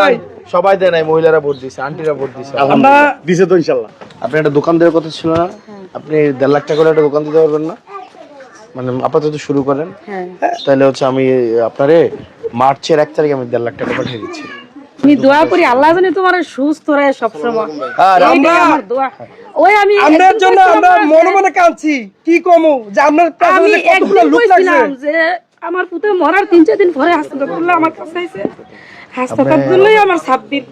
ভাই সবাই দেয় নাই, মহিলারা ভোট দিছে, আন্টিরা ভোট দিছে। আমরা দিছে তো ইনশাআল্লাহ। আপনি একটা দোকান দেওয়ার কথা ছিল না? আপনি 1.5 লাখ টাকা করে একটা দোকান দিতে পারবেন না? মানে আপাতত শুরু করেন, তাহলে হচ্ছে আমি আপনারে মার্চের 1 তারিখে আমি 1.5 লাখ টাকা পাঠিয়ে দিচ্ছি। আমি দোয়া করি আল্লাহ জানে তোমার সুস্থ রাখে সব সময়। আর এইটাই আমার দোয়া। ওই আমি আপনার একদিন জন্য আমরা কইছিলাম মনে মনে কাঁদছি, কি কমু যে আপনার আমি পেছনে কতগুলো একদিন লোক লাগছে। কইছিলাম যে আমার পুতে মরার 3-4 দিন পরে হাসপাতালে আমার কাছে আইছে। হাসপাতালে আমার 26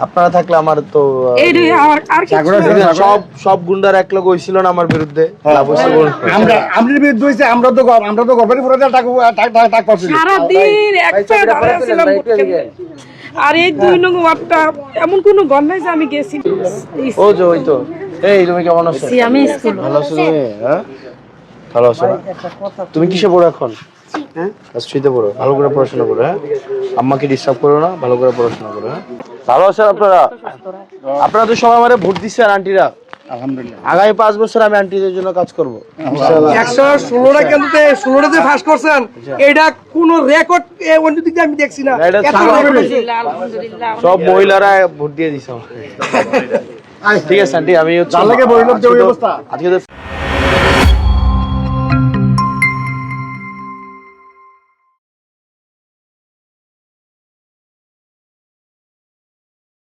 আপনারা থাকলে আমার তো এইটাই আমার আর কিছু না। সব গুন্ডার এক লোক হইছিল না আমার বিরুদ্ধে, লাভ হইছে বলুন। আমরা বিরুদ্ধে হইছে, আমরা তো গভর্নমেন্ট পুরো টাকা পাচ্ছি। সারাদিন একটা দাঁড়ায় ছিলাম ভোট কেন্দ্রে। আর এই 2 নং ওয়ার্ডটা এমন কোনো ঘর নাই যে আমি গেছি। ও যে ওই তো, এই তুমি কেমন আছো? জি, আমি স্কুল ভালো আছো তুমি? হ্যাঁ ভালো আছো না? তুমি কিসে পড়ো এখন? হ্যাঁ ক্লাস 3-তে পড়ো। ভালো করে পড়াশোনা করো, হ্যাঁ আম্মাকে ডিস্টার্ব করো না, ভালো করে পড়াশোনা করো। হ্যাঁ ভালো আছেন আপনারা? আপনারা তো সবাই আমারে ভোট দিচ্ছেন আন্টিরা। আলহামদুলিল্লাহ। আগামী 5 বছর আমি আন্টিদের জন্য কাজ করব। 116টা কেন্দ্রতে 16টাতে পাস করছেন, এটা কোন রেকর্ড অন্য দিকে আমি দেখছি না। এটা এত ছাড়া- record হয়েছে। আলহামদুলিল্লাহ আলহামদুলিল্লাহ। সব মহিলারা ভোট দিয়ে দিছে। ঠিক আছে আন্টি, আমি হচ্ছে যার লাগে বইলাম যে ওই অবস্থা। আজকে তো